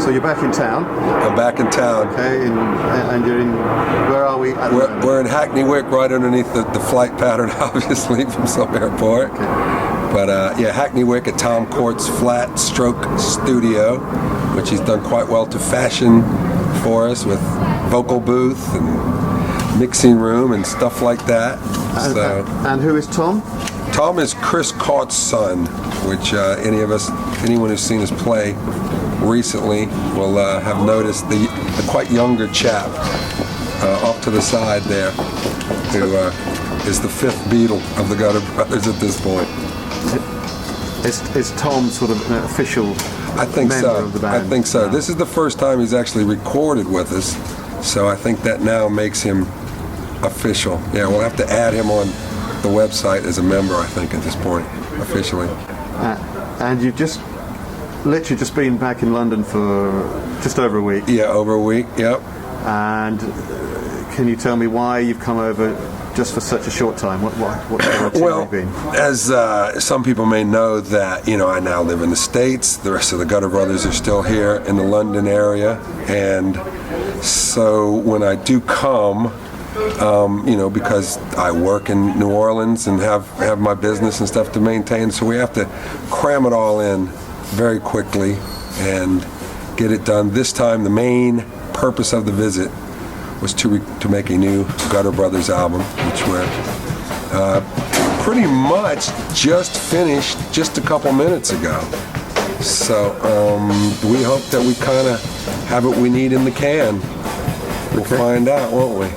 So you're back in town? I'm back in town. Okay, and you're in, where are we at the moment? We're in Hackney Wick, right underneath the flight pattern, obviously, from some airport. Okay. But yeah, Hackney Wick at Tom Court's Flat Stroke Studio, which he's done quite well to fashion for us with vocal booth and mixing room and stuff like that. And who is Tom? Tom is Chris Caught's son, which anyone who's seen us play recently will have noticed the quite younger chap off to the side there, who is the fifth Beatle of the Gutter Brothers at this point. Is Tom sort of an official member of the band? I think so. This is the first time he's actually recorded with us, so I think that now makes him official. Yeah, we'll have to add him on the website as a member, I think, at this point, officially. And you've literally just been back in London for just over a week. Yeah, over a week, yep. And can you tell me why you've come over just for such a short time? What's well, been? As some people may know that, I now live in the States. The rest of the Gutter Brothers are still here in the London area. And so when I do come, because I work in New Orleans and have my business and stuff to maintain, so we have to cram it all in very quickly and get it done. This time, the main purpose of the visit was to make a new Gutter Brothers album, which we're pretty much just finished just a couple minutes ago. So we hope that we kind of have what we need in the can. We'll find out, won't we?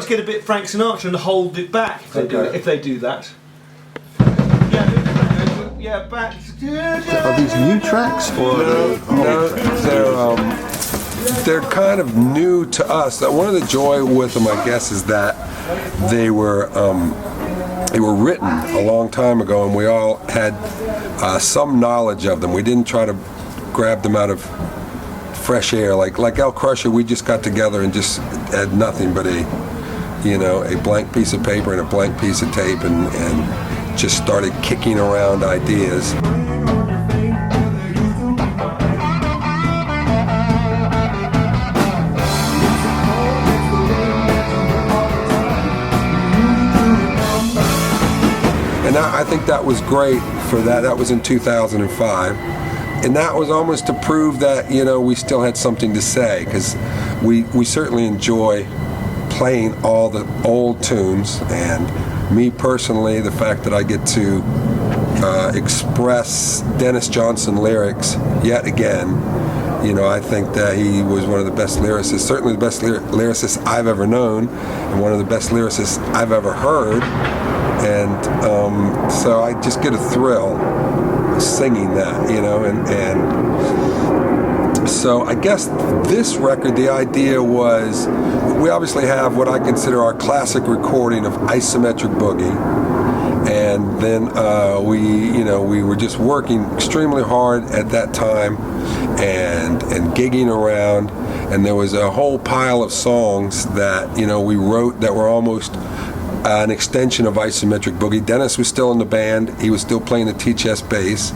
Get a bit Frank Sinatra and hold it back if they do that. Yeah, back. Are these new tracks or no? They're kind of new to us. One of the joy with them, I guess, is that they were written a long time ago, and we all had some knowledge of them. We didn't try to grab them out of fresh air like El Crusher. We just got together and just had nothing but a blank piece of paper and a blank piece of tape and just started kicking around ideas. And I think that was great for that. That was in 2005. And that was almost to prove that, we still had something to say, because we certainly enjoy playing all the old tunes, and me personally, the fact that I get to express Dennis Johnson lyrics yet again, I think that he was one of the best lyricists, certainly the best lyricist I've ever known, and one of the best lyricists I've ever heard, and so I just get a thrill singing that, and so I guess this record, the idea was, we obviously have what I consider our classic recording of Isometric Boogie, and then we were just working extremely hard at that time and gigging around, and there was a whole pile of songs that we wrote that were almost an extension of Isometric Boogie. Dennis was still in the band; he was still playing the T-chest bass.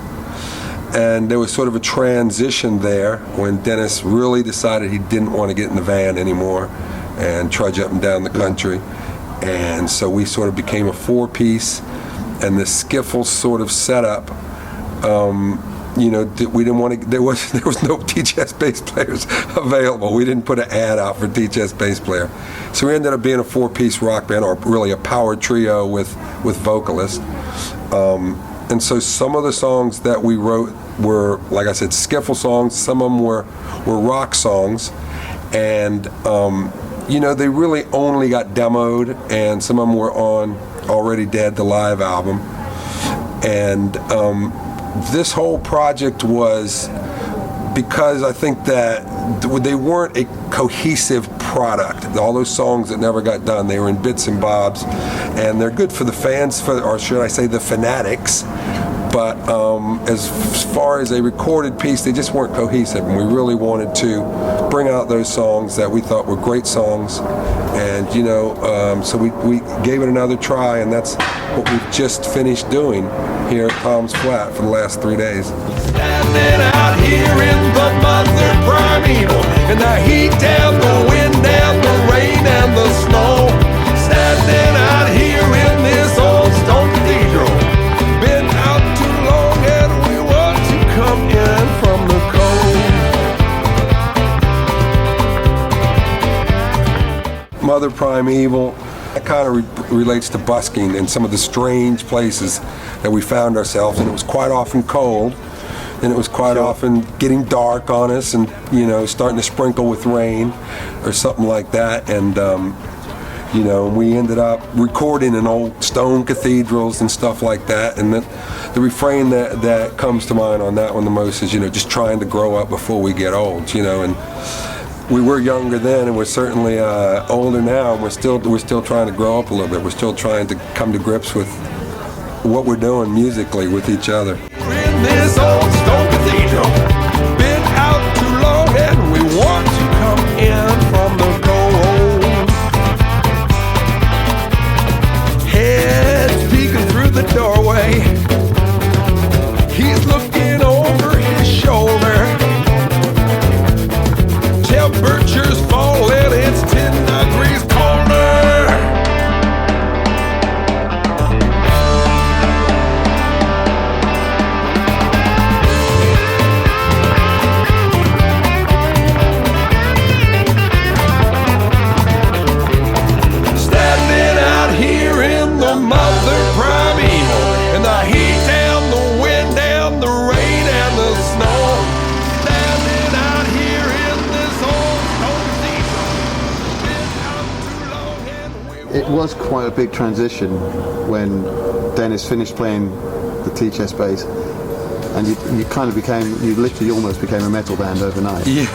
And there was sort of a transition there when Dennis really decided he didn't want to get in the van anymore and trudge up and down the country. And so we sort of became a four-piece, and the skiffle sort of setup, we didn't want to, there was no T-chest bass players available. We didn't put an ad out for T-chest bass player. So we ended up being a four-piece rock band, or really a power trio with vocalists. And so some of the songs that we wrote were, like I said, skiffle songs. Some of them were rock songs, and they really only got demoed, and some of them were on Already Dead, the live album. And this whole project was because I think that they weren't a cohesive product. All those songs that never got done, they were in bits and bobs, and they're good for the fans, or should I say the fanatics, but as far as a recorded piece, they just weren't cohesive, and we really wanted to bring out those songs that we thought were great songs, and so we gave it another try, and that's what we've just finished doing here at Tom's Flat for the last 3 days. Standing out here in the mother primeval, in the heat and the wind and the rain and the snow. Standing out here in this old stone cathedral. Been out too long and we want to come in from the cold. Mother Primeval, that kind of relates to busking and some of the strange places that we found ourselves, and it was quite often cold, and it was quite often getting dark on us, and starting to sprinkle with rain or something like that, and we ended up recording in old stone cathedrals and stuff like that, and the refrain that comes to mind on that one the most is just trying to grow up before we get old, and we were younger then, and we're certainly older now, and we're still trying to grow up a little bit. We're still trying to come to grips with what we're doing musically with each other. In this old stone cathedral, been out too long and we want to come in from the cold. Head peeking through the doorway, he's looking over his shoulder. Temperature's falling, it's 10 degrees colder. Standing out here in the mother primeval, in the heat and the wind and the rain and the snow. Standing out here in this old stone cathedral. Been out too long and we It was quite a big transition when Dennis finished playing the T-chess bass, and you literally almost became a metal band overnight. Yeah,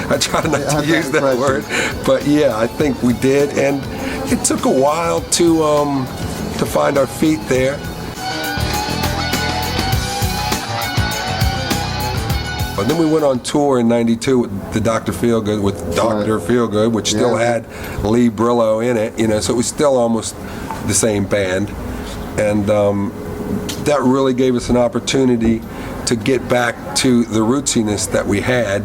I try not to use that word, but yeah, I think we did, and it took a while to find our feet there. But then we went on tour in '92 with the Dr. Feelgood, with Dr. Feelgood, which still had Lee Brillo in it, so it was still almost the same band, and that really gave us an opportunity to get back to the rootsiness that we had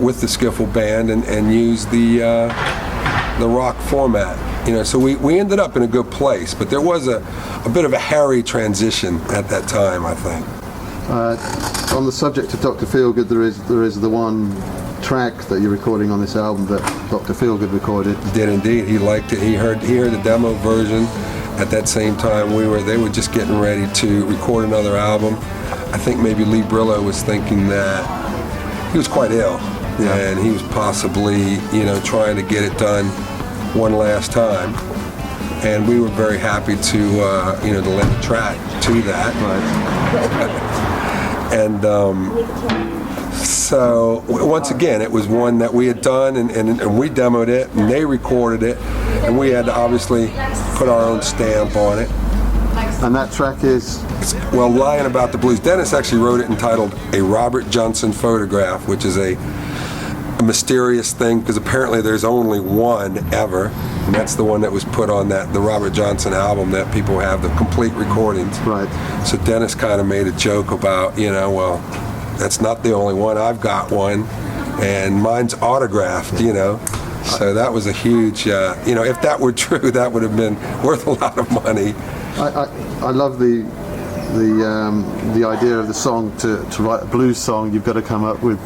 with the skiffle band and use the rock format. So we ended up in a good place, but there was a bit of a hairy transition at that time, I think. On the subject of Dr. Feelgood, there is the one track that you're recording on this album that Dr. Feelgood recorded. Did indeed. He liked it. He heard the demo version at that same time. They were just getting ready to record another album. I think maybe Lee Brillo was thinking that he was quite ill, and he was possibly trying to get it done one last time. And we were very happy to lend a track to that. Right. And so once again, it was one that we had done, and we demoed it, and they recorded it, and we had to obviously put our own stamp on it. And that track is? Lying About the Blues. Dennis actually wrote it entitled A Robert Johnson Photograph, which is a mysterious thing, because apparently there's only one ever, and that's the one that was put on the Robert Johnson album that people have, the complete recordings. Right. So Dennis kind of made a joke about, that's not the only one. I've got one, and mine's autographed, So that was a huge, if that were true, that would have been worth a lot of money. I love the idea of the song. To write a blues song, you've got to come up with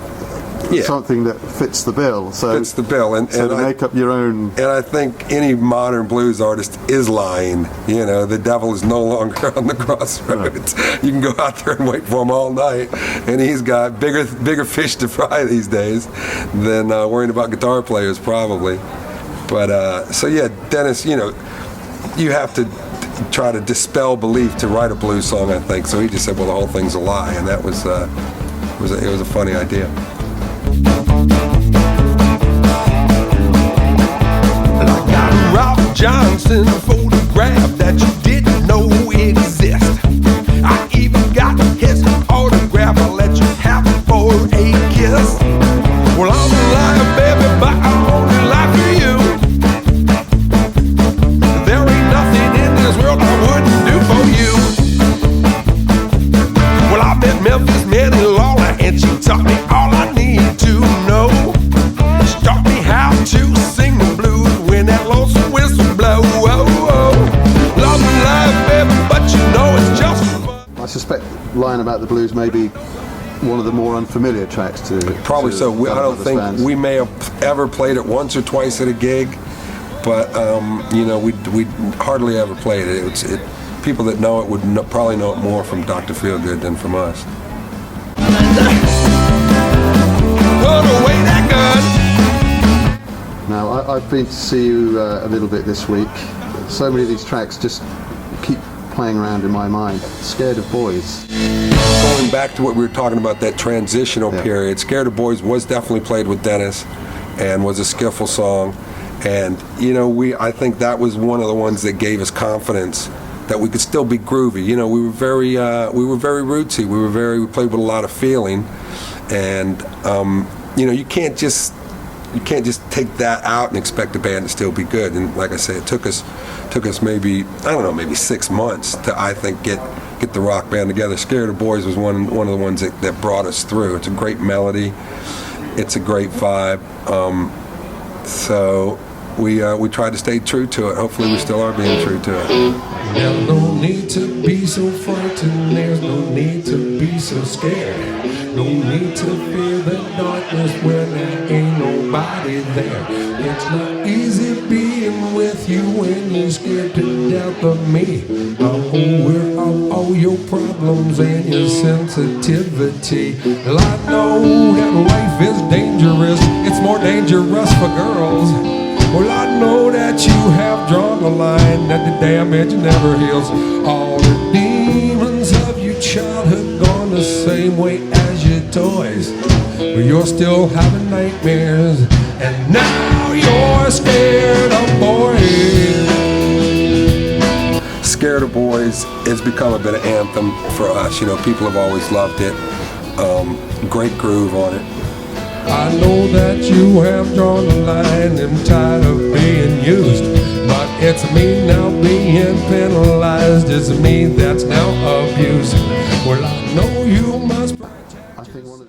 something that fits the bill. Fits the bill, and to make up your own. And I think any modern blues artist is lying. The devil is no longer on the crossroads. Right. You can go out there and wait for him all night, and he's got bigger fish to fry these days than worrying about guitar players probably. But so yeah, Dennis, you have to. try to dispel belief to write a blues song, I think. So he just said, well, the whole thing's a lie, and that was it was a funny idea. I got a Robert Johnson photograph that you didn't know exist. I even got his autograph. I'll let you have it for a kiss. Well, I'm alive, baby, but I only lie for you. There ain't nothing in this world I wouldn't do for you. Well, I met Memphis Minnie Lawler, and she taught me all I need to know. She taught me how to sing the blues when that lonesome whistle blow. Love and life, baby, but you know it's just fun. I suspect Lying About the Blues may be one of the more unfamiliar tracks to Probably to so. I don't think fans. we may have ever played it once or twice at a gig, but you know, we hardly ever played it. People that know it would probably know it more from Dr. Feelgood than from us. Put away that gun. Now, I've been to see you a little bit this week. So many of these tracks just keep playing around in my mind. Scared of Boys. Going back to what we were talking about, that transitional period, Scared of Boys was definitely played with Dennis and was a skiffle song. And, you know, I think that was one of the ones that gave us confidence that we could still be groovy. You know, we were very rootsy. We played with a lot of feeling. And, you know, you can't just take that out and expect the band to still be good. And like I said, it took us maybe, I don't know, maybe 6 months to, I think, get the rock band together. Scared of Boys was one of the ones that brought us through. It's a great melody. It's a great vibe. So we tried to stay true to it. Hopefully we still are being true to it. There's no need to be so frightened. There's no need to be so scared. No need to fear the darkness when there ain't nobody there. It's not easy being with you when you're scared to death of me. I'm aware of all your problems and your sensitivity. Well, I know that life is dangerous. It's more dangerous for girls. Well, I know that you have drawn a line that the damage never heals. All the demons of your childhood gone the same way as your toys. But you're still having nightmares, and now you're scared of boys. Scared of Boys has become a bit of anthem for us. You know, people have always loved it. Great groove on it. I know that you have drawn a line and tired of being used, but it's me now being penalized. It's me that's now abused. Well, I know you must. I think one of the